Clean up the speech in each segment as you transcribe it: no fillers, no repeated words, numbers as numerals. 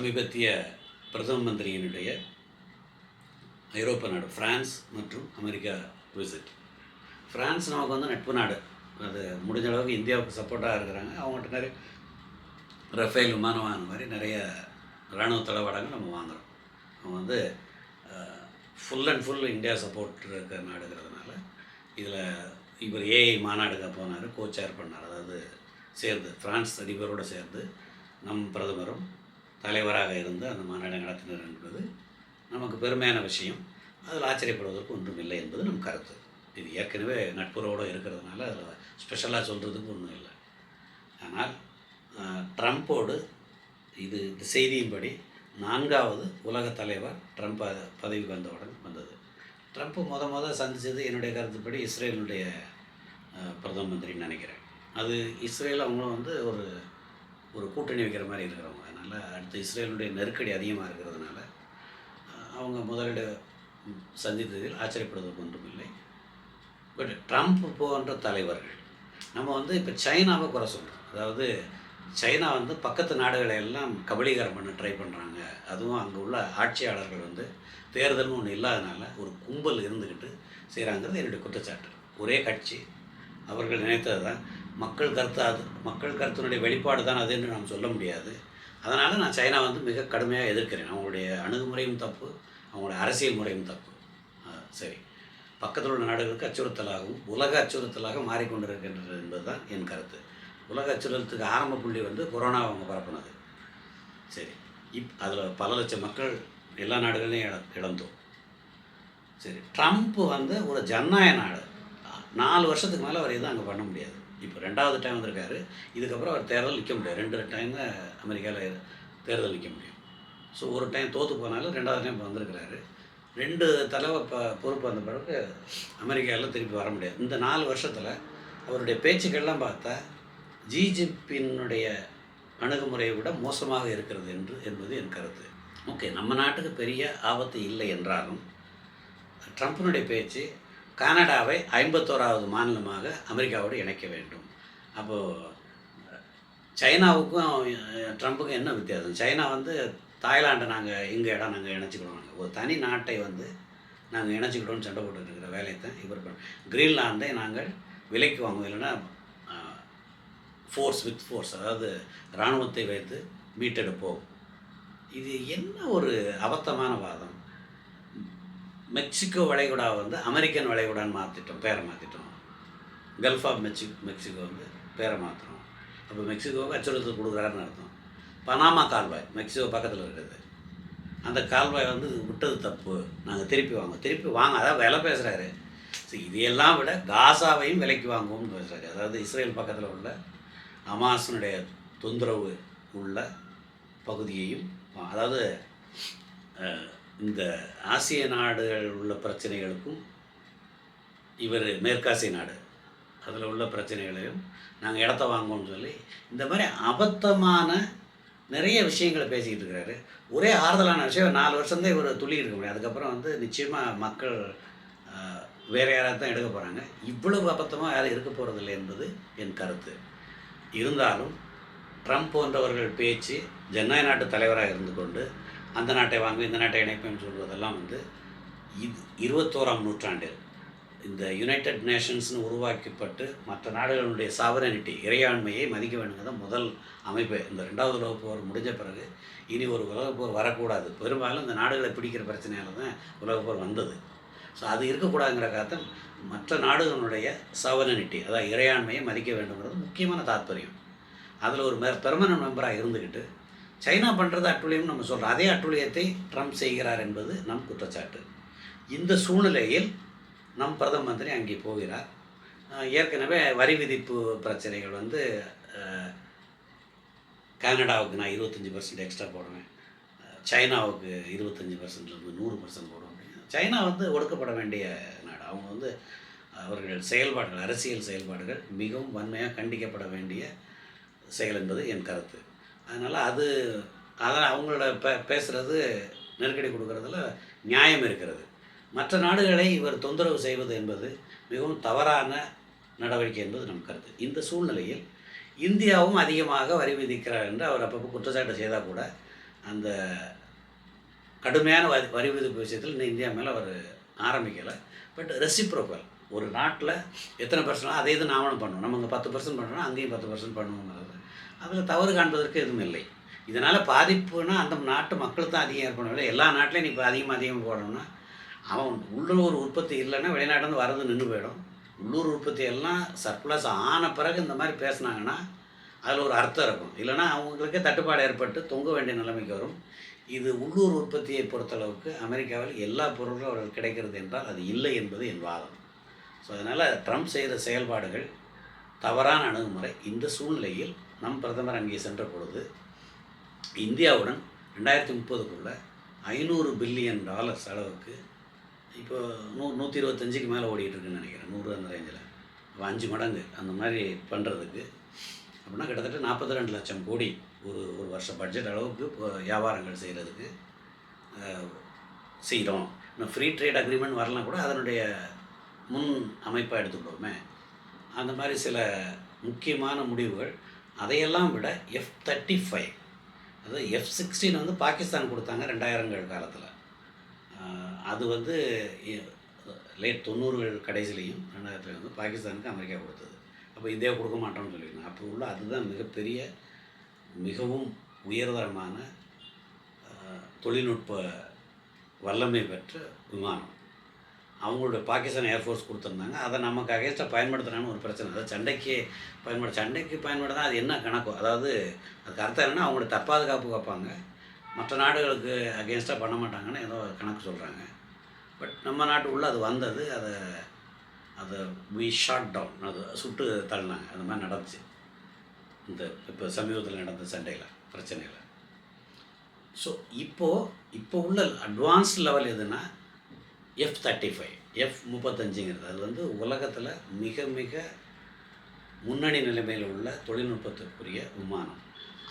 சமீபத்திய பிரதம மந்திரியினுடைய ஐரோப்பா நாடு ஃப்ரான்ஸ் மற்றும் அமெரிக்கா விசிட். ஃப்ரான்ஸ் நமக்கு வந்து நட்பு நாடு, அது முடிஞ்ச அளவுக்கு இந்தியாவுக்கு சப்போர்ட்டாக இருக்கிறாங்க. அவங்கள்ட்ட நிறைய ரஃபேல் விமானம் வாங்கின மாதிரி நிறைய இராணுவ தளவாடங்கள் நம்ம வாங்குகிறோம். அவங்க வந்து full and full India support இருக்கிற நாடுங்கிறதுனால இதில் இவர் ஏஐ மாநாடுக்கு போனார், கோச்சேர் பண்ணார். அதாவது சேர்ந்து ஃப்ரான்ஸ் அதிபரோடு சேர்ந்து நம் பிரதமரும் தலைவராக இருந்து அந்த மாநாடை நடத்தினர் என்பது நமக்கு பெருமையான விஷயம். அதில் ஆச்சரியப்படுவதற்கு ஒன்றும் இல்லை என்பது நம் கருத்து. இது ஏற்கனவே நட்புறவோடு இருக்கிறதுனால அதில் ஸ்பெஷலாக சொல்கிறதுக்கு ஒன்றும் இல்லை. ஆனால் ட்ரம்ப்போடு இது இந்த செய்தியின்படி 4வது உலக தலைவர் ட்ரம்ப் பதவிக்கு வந்தவுடன் வந்தது. ட்ரம்ப்பு முத சந்தித்தது என்னுடைய கருத்துப்படி இஸ்ரேலுடைய பிரதம மந்திரின்னு நினைக்கிறேன். அது இஸ்ரேல் அவங்களும் வந்து ஒரு கூட்டணி வைக்கிற மாதிரி இருக்கிறவங்க. அதனால் அடுத்து இஸ்ரேலுடைய நெருக்கடி அதிகமாக இருக்கிறதுனால அவங்க முதலிட சந்தித்ததில் ஆச்சரியப்படுவதற்கு ஒன்றும் இல்லை. பட் ட்ரம்ப் போன்ற தலைவர்கள் நம்ம வந்து இப்போ சைனாவை குறை சொல்கிறோம். அதாவது சைனா வந்து பக்கத்து நாடுகளை எல்லாம் கபலீகரம் பண்ண ட்ரை பண்ணுறாங்க. அதுவும் அங்கே உள்ள ஆட்சியாளர்கள் வந்து தேர்தல்னு ஒன்று இல்லாதனால ஒரு கும்பல் இருந்துக்கிட்டு செய்கிறாங்கிறது என்னுடைய குற்றச்சாட்டு. ஒரே கட்சி, அவர்கள் நினைத்தது தான் மக்கள் கருத்து, அது மக்கள் கருத்தினுடைய வெளிப்பாடு தான் அது என்று நாம் சொல்ல முடியாது. அதனால் நான் சைனா வந்து மிக கடுமையாக எதிர்க்கிறேன். அவங்களுடைய அணுகுமுறையும் தப்பு, அவங்களுடைய அரசியல் முறையும் தப்பு. சரி, பக்கத்தில் உள்ள நாடுகளுக்கு அச்சுறுத்தலாகவும் உலக அச்சுறுத்தலாக மாறிக்கொண்டிருக்கின்றது என்பது தான் என் கருத்து. உலக அச்சுறுத்தலுக்கு ஆரம்ப புள்ளி வந்து கொரோனா அவங்க பரப்புனது. சரி, அதில் பல லட்சம் மக்கள் எல்லா நாடுகளையும் இழந்தோம். சரி, ட்ரம்ப் வந்து ஒரு ஜனநாயக நாடு, 4 வருஷத்துக்கு மேலே அவர் எதுவும் அங்கே பண்ண முடியாது. இப்போ 2வது டைம் வந்திருக்காரு. இதுக்கப்புறம் அவர் தேர்தல் நிற்க முடியாது. 2 டைம் தான் அமெரிக்காவில் தேர்தல் நிற்க முடியும். ஸோ ஒரு டைம் தோற்று போனாலும் 2வது டைம் வந்திருக்கிறாரு. 2 தலைவர் பொறுப்பு வந்த பிறகு அமெரிக்காவில் திருப்பி வர முடியாது. இந்த 4 வருஷத்தில் அவருடைய பேச்சுக்கள்லாம் பார்த்தா ஜிஜிபின்னுடைய அணுகுமுறையை விட மோசமாக இருக்கிறது என்பது என் கருத்து. ஓகே, நம்ம நாட்டுக்கு பெரிய ஆபத்து இல்லை என்றாலும் ட்ரம்ப்பினுடைய பேச்சு கனடாவை 51வது மாநிலமாக அமெரிக்காவோடு இணைக்க வேண்டும். அப்போது சைனாவுக்கும் ட்ரம்ப்புக்கும் என்ன வித்தியாசம்? சைனா வந்து தாய்லாண்டை நாங்கள் எங்கள் இடம் நாங்கள் இணைச்சிக்கிடுவோம், நாங்கள் ஒரு தனி நாட்டை வந்து நாங்கள் இணைச்சிக்கிட்டோன்னு சண்டை போட்டு இருக்கிற வேலையை தான் இவர் கிரீன்லாந்தை நாங்கள் விலைக்கு வாங்குவோம், இல்லைன்னா ஃபோர்ஸ், அதாவது இராணுவத்தை வைத்து மீட்டெடுப்போம். இது என்ன ஒரு அபத்தமான வாதம்? மெக்சிகோ வளைகுடா வந்து அமெரிக்கன் வளைகுடான்னு மாற்றிட்டோம், பேரை மாற்றிட்டோம். கல்ஃப் ஆஃப் மெக்சிகோ வந்து பேரை மாற்றுறோம். அப்போ மெக்சிகோவுக்கு அச்சுறுத்தல் கொடுக்குறாருன்னு அர்த்தம். பனாமா கால்வாய் மெக்சிகோ பக்கத்தில் இருக்குது. அந்த கால்வாய் வந்து விட்டது தப்பு, நாங்கள் திருப்பி வாங்க அதாவது விலை பேசுகிறாரு. ஸோ இதையெல்லாம் விட காசாவையும் விலைக்கு வாங்குவோம்னு பேசுகிறாரு. அதாவது இஸ்ரேல் பக்கத்தில் உள்ள ஹமாஸினுடைய தொந்தரவு உள்ள பகுதியையும், அதாவது இந்த ஆசிய நாடுகள் உள்ள பிரச்சனைகளுக்கும் இவர் மேற்காசிய நாடு அதில் உள்ள பிரச்சனைகளையும் நாங்கள் இடத்த வாங்குவோம்னு சொல்லி இந்த மாதிரி அபத்தமான நிறைய விஷயங்களை பேசிக்கிட்டு இருக்கிறாரு. ஒரே ஆறுதலான விஷயம், 4 வருஷம்தான் இவர் துள்ளி இருக்க முடியும். அதுக்கப்புறம் வந்து நிச்சயமாக மக்கள் வேறு யாராவது தான் எடுக்க போகிறாங்க. இவ்வளவு அபத்தமாக யாரும் இருக்க போகிறதில்லை என்பது என் கருத்து. இருந்தாலும் ட்ரம்ப் போன்றவர்கள் பேச்சு ஜனநாயக நாட்டு தலைவராக இருந்து கொண்டு அந்த நாட்டை வாங்கி இந்த நாட்டை இணைப்பேன்னு சொல்வதெல்லாம் வந்து இது 21ஆம் நூற்றாண்டில் இந்த யுனைடெட் நேஷன்ஸ்னு உருவாக்கப்பட்டு மற்ற நாடுகளுடைய சாவரனிட்டி, இறையாண்மையை மதிக்க வேண்டுங்கிறத முதல் அமைப்பு. இந்த 2வது உலகப் போர் முடிஞ்ச பிறகு இனி ஒரு உலகப் போர் வரக்கூடாது. பெரும்பாலும் இந்த நாடுகளை பிடிக்கிற பிரச்சனையால் தான் உலகப் போர் வந்தது. ஸோ அது இருக்கக்கூடாதுங்கிற காரணம் மற்ற நாடுகளுடைய சாவரனிட்டி, அதாவது இறையாண்மையை மதிக்க வேண்டுங்கிறது முக்கியமான தாற்பயம். அதில் ஒரு பெர்மனன்ட் மெம்பராக இருந்துக்கிட்டு சைனா பண்ணுறது அட்டுழியம்னு நம்ம சொல்கிறோம். அதே அட்டுழியத்தை ட்ரம்ப் செய்கிறார் என்பது நம் குற்றச்சாட்டு. இந்த சூழ்நிலையில் நம் பிரதம மந்திரி அங்கே போகிறார். ஏற்கனவே வரி விதிப்பு பிரச்சனைகள் வந்து கனடாவுக்கு நான் 25% எக்ஸ்ட்ரா போடுவேன், சைனாவுக்கு 25%லேருந்து 100% போடுவேன். சைனா வந்து ஒடுக்கப்பட வேண்டிய நாடு. அவங்க வந்து அவர்கள் செயல்பாடுகள், அரசியல் செயல்பாடுகள் மிகவும் வன்மையாக கண்டிக்கப்பட வேண்டிய செயல் என்பது என் கருத்து. அதனால் அதனால் அவங்களோட பேசுகிறது நெருக்கடி கொடுக்கறதுல நியாயம் இருக்கிறது. மற்ற நாடுகளை இவர் தொந்தரவு செய்வது என்பது மிகவும் தவறான நடவடிக்கை என்பது நம் கருத்து. இந்த சூழ்நிலையில் இந்தியாவும் அதிகமாக வரி விதிக்கிறார் என்று அவர் அப்பப்போ குற்றச்சாட்டு செய்தால் கூட அந்த கடுமையான வரி விதிப்பு விஷயத்தில் இன்னும் இந்தியா மேலே அவர் ஆரம்பிக்கலை. பட் ரெசிப்ரோக்கல், ஒரு நாட்டில் எத்தனை பர்சன்ட் அதே இது நாமளும் பண்ணுவோம். நம்ம இங்கே 10% பண்ணுறோம், அங்கேயும் 10% பண்ணுவோங்கிறது அதில் தவறு காண்பதற்கு எதுவும் இல்லை. இதனால் பாதிப்புனா அந்த நாட்டு மக்களுக்கு தான் அதிகம் ஏற்படவில்லை. எல்லா நாட்டிலையும் நீ இப்போ அதிகமாக போடணும்னா அவன் உள்ளூர் உற்பத்தி இல்லைன்னா வெளிநாட்டிலேருந்து வர்றது நின்று போயிடும். உள்ளூர் உற்பத்தி எல்லாம் சர்ப்ளஸ் ஆன பிறகு இந்த மாதிரி பேசுனாங்கன்னா அதில் ஒரு அர்த்தம் இருக்கும். இல்லைனா அவங்களுக்கே தட்டுப்பாடு ஏற்பட்டு தொங்க வேண்டிய நிலைமைக்கு வரும். இது உள்ளூர் உற்பத்தியை பொறுத்தளவுக்கு அமெரிக்காவில் எல்லா பொருட்களும் அவர்கள் கிடைக்கிறது என்றால் அது இல்லை என்பது என் வாதம். ஸோ அதனால் ட்ரம்ப் செய்கிற செயல்பாடுகள் தவறான அணுகுமுறை. இந்த சூழ்நிலையில் நம் பிரதமர் அங்கே சென்ற பொழுது இந்தியாவுடன் 2030க்குள்ளே $500 பில்லியன் அளவுக்கு இப்போ 125க்கு மேலே ஓடிட்டுருக்குன்னு நினைக்கிறேன், 100 அந்த ரேஞ்சில். 5 மடங்கு அந்த மாதிரி பண்ணுறதுக்கு அப்படின்னா கிட்டத்தட்ட 42 லட்சம் கோடி ஒரு வருஷ பட்ஜெட் அளவுக்கு வியாபாரங்கள் செய்கிறதுக்கு செய்கிறோம். இன்னும் ஃப்ரீ ட்ரேட் அக்ரிமெண்ட் வரலாம் கூட அதனுடைய முன் அமைப்பாக எடுத்துக்கிட்டோமே. அந்த மாதிரி சில முக்கியமான முடிவுகள். அதையெல்லாம் விட F-35, அதாவது F-16 வந்து பாகிஸ்தான் கொடுத்தாங்க 2000கள் காலத்தில். அது வந்து லேட் 90கள் கடைசிலையும் 2000 வந்து பாகிஸ்தானுக்கு அமெரிக்கா கொடுத்தது. அப்போ இந்தியா கொடுக்க மாட்டோம்னு சொல்லியிருந்தாங்க. அப்போ உள்ள அதுதான் மிகப்பெரிய மிகவும் உயர்தரமான தொழில்நுட்ப வல்லமை பெற்ற விமானம். அவங்களோட பாகிஸ்தான் ஏர்ஃபோர்ஸ் கொடுத்துருந்தாங்க. அதை நமக்கு அகேன்ஸ்டாக பயன்படுத்துகிறான்னு ஒரு பிரச்சனை. அதாவது சண்டைக்கு பயன்படுத்த அது என்ன கணக்கோ, அதாவது அதுக்கு அர்த்தம் என்னென்னா அவங்களோட தற்பாதுகாப்பு வைப்பாங்க, மற்ற நாடுகளுக்கு அகேன்ஸ்டாக பண்ண மாட்டாங்கன்னு ஏதோ கணக்கு சொல்கிறாங்க. பட் நம்ம நாட்டு உள்ள அது வந்தது, அதை வி ஷாட் டவுன், அது சுட்டு தள்ளினாங்க. அந்த மாதிரி நடந்துச்சு இந்த இப்போ சமீபத்தில் நடந்த சண்டையில் பிரச்சனையில். ஸோ இப்போ உள்ள அட்வான்ஸ் லெவல் எதுனா F-35, F-35ங்கிறது அது வந்து உலகத்தில் மிக மிக முன்னணி நிலைமையில் உள்ள தொழில்நுட்பத்திற்குரிய விமானம்.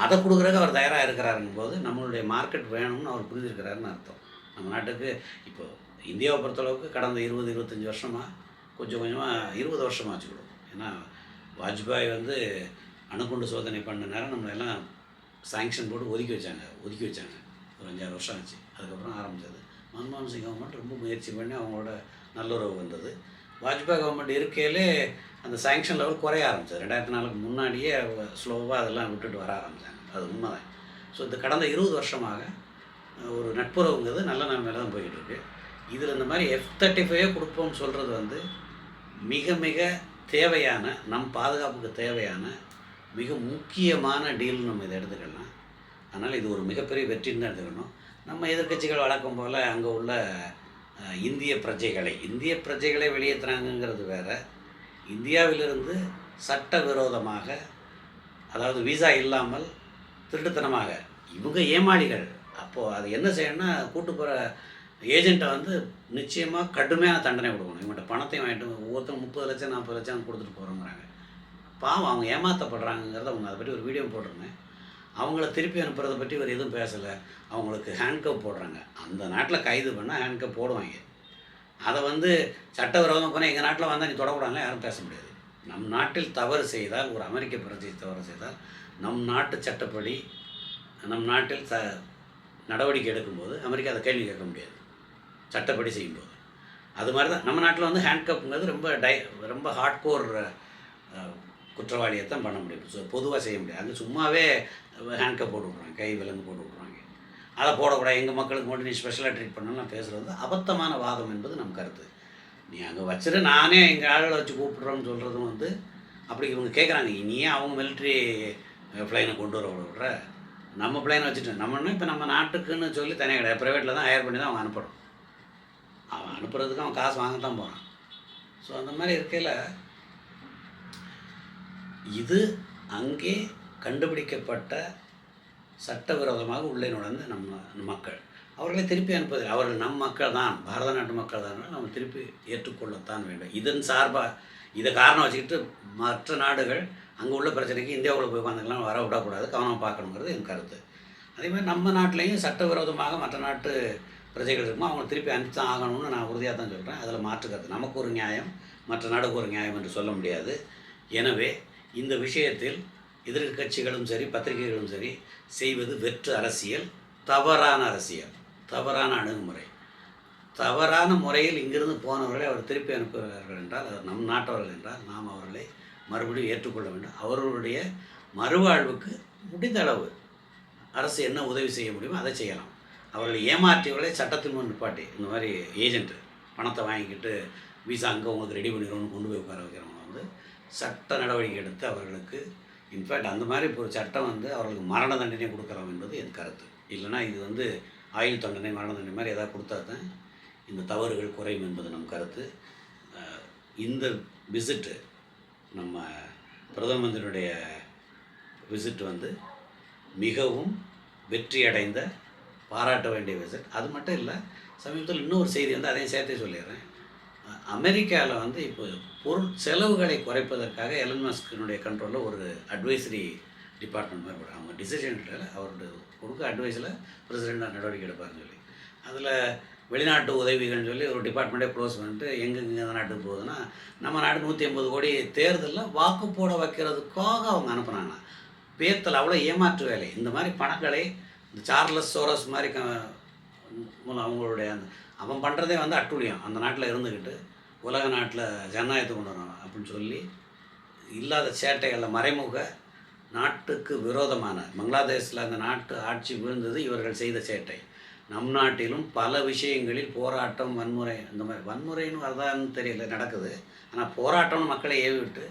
அதை கொடுக்குறதுக்கு அவர் தயாராக இருக்கிறாருங்கும் போது நம்மளுடைய மார்க்கெட் வேணும்னு அவர் புரிஞ்சிருக்கிறாருன்னு அர்த்தம். நம்ம நாட்டுக்கு இப்போது இந்தியாவை பொறுத்தளவுக்கு கடந்த 20-25 வருஷமாக கொஞ்சம் கொஞ்சமாக 20 வருஷமாக வச்சுக்கிடுவோம். ஏன்னா வாஜ்பாய் வந்து அணுகுண்டு சோதனை பண்ண நேரம் நம்மளை எல்லாம் சாங்ஷன் போட்டு ஒதுக்கி வச்சாங்க. ஒரு 5-6 வருஷம் ஆச்சு. அதுக்கப்புறம் ஆரம்பித்தது மன்மோகன் சிங் கவர்மெண்ட் ரொம்ப முயற்சி பண்ணி அவங்களோட நல்லுறவு வந்தது. வாஜ்பாய் கவர்மெண்ட் இருக்கையிலே அந்த சாங்ஷன் லெவல் குறைய ஆரம்பித்தது. 2004க்கு முன்னாடியே ஸ்லோவாக அதெல்லாம் விட்டுட்டு வர ஆரம்பித்தாங்க. அது உண்மைதான். ஸோ இந்த கடந்த 20 வருஷமாக ஒரு நட்புறவுங்கிறது நல்ல நிலைமையில தான் போய்கிட்டுருக்கு. இதில் இந்த மாதிரி F-35 கொடுப்போம்னு சொல்கிறது வந்து மிக மிக தேவையான, நம் பாதுகாப்புக்கு தேவையான மிக முக்கியமான டீல் நம்ம இதை எடுத்துக்கலாம். அதனால் இது ஒரு மிகப்பெரிய வெற்றின்னு தான் எடுத்துக்கணும். நம்ம எதிர்க்கட்சிகள் வழக்கம் போல் அங்கே உள்ள இந்திய பிரஜைகளை வெளியேற்றுறாங்கங்கிறது வேறு. இந்தியாவிலிருந்து சட்டவிரோதமாக, அதாவது விசா இல்லாமல் திருட்டுத்தனமாக இவங்க ஏமாளிகள். அப்போது அது என்ன செய்யணும்னா கூட்டு போகிற ஏஜெண்ட்டை வந்து நிச்சயமாக கடுமையான தண்டனை கொடுக்கணும். இவங்கள்ட்ட பணத்தையும் வாங்கிட்டு ஒவ்வொருத்தரும் 30 லட்சம் 40 லட்சம் கொடுத்துட்டு போகிறோங்கிறாங்க. பாவம், அவங்க ஏமாற்றப்படுறாங்கிறத அவங்க அதை பற்றி ஒரு வீடியோ போட்டிருந்தேன். அவங்கள திருப்பி அனுப்புறதை பற்றி ஒரு எதுவும் பேசலை. அவங்களுக்கு ஹேண்ட்கப் போடுறாங்க. அந்த நாட்டில் கைது பண்ணால் ஹேண்ட்கப் போடுவாங்க. அதை வந்து சட்டவிரோதமாக போனால் எங்கள் நாட்டில் வந்தால் நீ தொடக்கூடாதுலாம் யாரும் பேச முடியாது. நம் நாட்டில் தவறு செய்தால், ஒரு அமெரிக்க பிரஜை தவறு செய்தால், நம் நாட்டு சட்டப்படி நம் நாட்டில் நடவடிக்கை எடுக்கும்போது அமெரிக்கா அதை கேள்வி கேட்க முடியாது, சட்டப்படி செய்யும்போது. அது மாதிரி தான் நம்ம நாட்டில் வந்து ஹேண்ட்கப்புங்கிறது ரொம்ப ஹார்ட்கோர் குற்றவாளியை தான் பண்ண முடியும். ஸோ பொதுவாக செய்ய முடியாது. அங்கே சும்மாவே ஹேண்ட்கப் போட்டு விட்றாங்க, கை விலங்கு போட்டு விட்றாங்க. அதை போடக்கூடாது, எங்கள் மக்களுக்கு மட்டும் நீ ஸ்பெஷலாக ட்ரீட் பண்ணலாம் பேசுகிறது அபத்தமான வாதம் என்பது நம் கருத்து. நீ அங்கே வச்சுட்டு நானே எங்கள் ஆளுகளை வச்சு கூப்பிட்றோன்னு சொல்கிறதும் வந்து அப்படி இவங்க கேட்குறாங்க. நீயே அவங்க மிலிட்ரி பிளைனை கொண்டு வர விடுற, நம்ம பிளைனை வச்சுட்டு நம்மன்னா இப்போ நம்ம நாட்டுக்குன்னு சொல்லி தனியாக கிடையாது, ப்ரைவேட்டில் தான் ஹையர் பண்ணி தான் அவன் அனுப்புகிறோம். அவன் அனுப்புறதுக்கு அவன் காசு வாங்கத்தான் போகிறான். ஸோ அந்த மாதிரி இருக்கையில் இது அங்கே கண்டுபிடிக்கப்பட்ட சட்டவிரோதமாக உள்ளே நுழைந்த நம்ம மக்கள். அவர்களை திருப்பி அனுப்புவதில்லை. அவர்கள் நம் மக்கள் தான், பாரத நாட்டு மக்கள் தான், நம்ம திருப்பி ஏற்றுக்கொள்ளத்தான் வேண்டும். இதன் சார்பாக இதை காரணம் வச்சுக்கிட்டு மற்ற நாடுகள் அங்கே உள்ள பிரச்சனைக்கு இந்தியாவுக்குள்ளே போய் உட்காந்துக்கலாம் வர விடக்கூடாது, கவனம் பார்க்கணுங்கிறது என் கருத்து. அதேமாதிரி நம்ம நாட்டிலையும் சட்டவிரோதமாக மற்ற நாட்டு பிரஜைகள் இருக்குமோ அவங்க திருப்பி அனுப்பி தான் ஆகணும்னு நான் உறுதியாக தான் சொல்கிறேன். அதில் மாற்றுக்கிறது நமக்கு ஒரு நியாயம், மற்ற நாடுக்கு ஒரு நியாயம் என்று சொல்ல முடியாது. எனவே இந்த விஷயத்தில் எதிர்க்கட்சிகளும் சரி பத்திரிகைகளும் சரி செய்வது வெற்று அரசியல். தவறான அரசியல், தவறான அணுகுமுறை. தவறான முறையில் இங்கிருந்து போனவர்களை அவர் திருப்பி அனுப்புகிறார்கள் என்றால், அது நம் நாட்டவர்கள் என்றால், நாம் அவர்களை மறுபடியும் ஏற்றுக்கொள்ள வேண்டும். அவர்களுடைய மறுவாழ்வுக்கு முடிந்த அளவு அரசு என்ன உதவி செய்ய முடியுமோ அதை செய்யலாம். அவர்களை ஏமாற்றியவர்களை சட்டத்தின் முன் நிப்பாட்டி, இந்த மாதிரி ஏஜென்ட்டு பணத்தை வாங்கிக்கிட்டு விசா அங்கே உங்களுக்கு ரெடி பண்ணிடுவோம்னு கொண்டு போய் உட்கார வைக்கிறவங்க வந்து சட்ட நடவடிக்கை எடுத்து அவர்களுக்கு இன்ஃபேக்ட் அந்த மாதிரி ஒரு சட்டம் வந்து அவர்களுக்கு மரண தண்டனை கொடுக்குறோம் என்பது என் கருத்து. இல்லைனா இது வந்து ஆயுள் தண்டனை, மரண தண்டனை மாதிரி ஏதாவது கொடுத்தா தான் இந்த தவறுகள் குறையும் என்பது நம் கருத்து. இந்த விசிட்டு, நம்ம பிரதம மந்திரியுடைய விசிட் வந்து மிகவும் வெற்றி அடைந்த, பாராட்ட வேண்டிய விசிட். அது மட்டும் இல்லை, சமீபத்தில் இன்னொரு செய்தி வந்து அதையும் சேர்த்தே சொல்லிடுறேன். அமெரிக்காவில் வந்து இப்போ பொருள் செலவுகளை குறைப்பதற்காக எலன் மஸ்கினுடைய கண்ட்ரோலில் ஒரு அட்வைசரி டிபார்ட்மெண்ட் மாதிரி போடுறாங்க. அவங்க டிசிஷன் இல்லை, அவருடைய கொடுக்க அட்வைஸில் பிரசிடெண்ட் நடவடிக்கை எடுப்பாருன்னு சொல்லி, அதில் வெளிநாட்டு உதவிகள்னு சொல்லி ஒரு டிபார்ட்மெண்ட்டே க்ளோஸ் பண்ணிட்டு எங்கெங்கே அந்த நாட்டுக்கு போகுதுன்னா, நம்ம நாடு 150 கோடி தேர்தலில் வாக்கு போட வைக்கிறதுக்காக அவங்க அனுப்புனாங்க. பேர்த்தல் அவ்வளோ ஏமாற்று வேலை. இந்த மாதிரி பணங்களை இந்த சார்லஸ் சோரஸ் மாதிரி அவங்களுடைய அவன் பண்ணுறதே வந்து அட்டூழியம். அந்த நாட்டில் இருந்துக்கிட்டு உலக நாட்டில் ஜனநாயகத்தை கொண்டு வரணும் அப்படின்னு சொல்லி இல்லாத சேட்டைகளில் மறைமுக நாட்டுக்கு விரோதமான, பங்களாதேஷில் அந்த நாட்டு ஆட்சி விழுந்தது இவர்கள் செய்த சேட்டை. நம் நாட்டிலும் பல விஷயங்களில் போராட்டம், வன்முறை, இந்த மாதிரி வன்முறைன்னு வரதான்னு தெரியல நடக்குது. ஆனால் போராட்டம்னு மக்களை ஏவிவிட்டு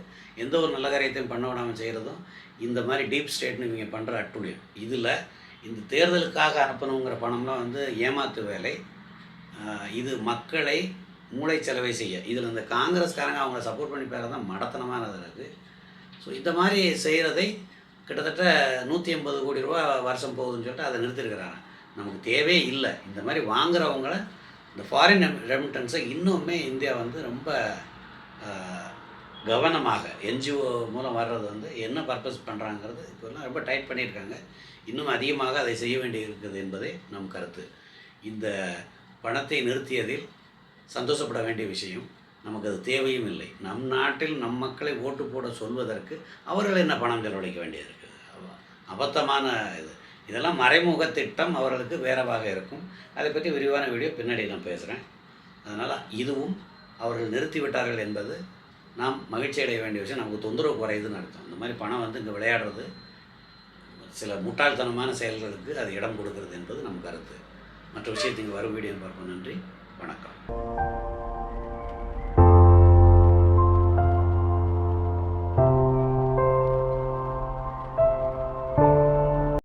எந்த ஒரு நல்ல காரியத்தையும் பண்ண விடாமல் செய்கிறதும் இந்த மாதிரி டீப் ஸ்டேட்னு இவங்க பண்ணுற அட்டூழியம். இதில் இந்த தேர்தலுக்காக அனுப்பணுங்கிற பணம்லாம் வந்து ஏமாத்து வேலை. இது மக்களை மூளைச்சலவை செய்ய, இதில் இந்த காங்கிரஸ்காரங்க அவங்கள சப்போர்ட் பண்ணி பேர தான் மடத்தனமானது இருக்குது. ஸோ இந்த மாதிரி செய்கிறதை கிட்டத்தட்ட 180 கோடி ரூபா வருஷம் போகுதுன்னு சொல்லிட்டு அதை நிறுத்திருக்கிறாங்க. நமக்கு தேவையே இல்லை. இந்த மாதிரி வாங்குகிறவங்கள, இந்த ஃபாரின் ரெமிட்டன்ஸை இன்னுமே இந்தியா வந்து ரொம்ப கவனமாக, என்ஜிஓ மூலம் வர்றது வந்து என்ன பர்பஸ் பண்ணுறாங்கிறது இப்போல்லாம் ரொம்ப டைட் பண்ணியிருக்காங்க. இன்னும் அதிகமாக அதை செய்ய வேண்டி இருக்குது என்பதே நம் கருத்து. இந்த பணத்தை நிறுத்தியதில் சந்தோஷப்பட வேண்டிய விஷயம். நமக்கு அது தேவையும் இல்லை. நம் நாட்டில் நம் மக்களை ஓட்டு போட சொல்வதற்கு அவர்கள் என்ன பணம் செலவழிக்க வேண்டியது இருக்குது? அபத்தமான இது. இதெல்லாம் மறைமுக திட்டம், அவர்களுக்கு வேறவாக இருக்கும். அதை பற்றி விரிவான வீடியோ பின்னாடி நான் பேசுகிறேன். அதனால் இதுவும் அவர்கள் நிறுத்திவிட்டார்கள் என்பது நாம் மகிழ்ச்சி அடைய வேண்டிய விஷயம். நமக்கு தொந்தரவு குறையுதுன்னு அர்த்தம். இந்த மாதிரி பணம் வந்து இங்கே விளையாடுறது சில முட்டாள்தனமான செயல்களுக்கு அது இடம் கொடுக்கிறது என்பது நம் கருத்து. மற்ற விஷயத்துக்கு வரும் வீடியோ பார்ப்போம். நன்றி, வணக்கம்.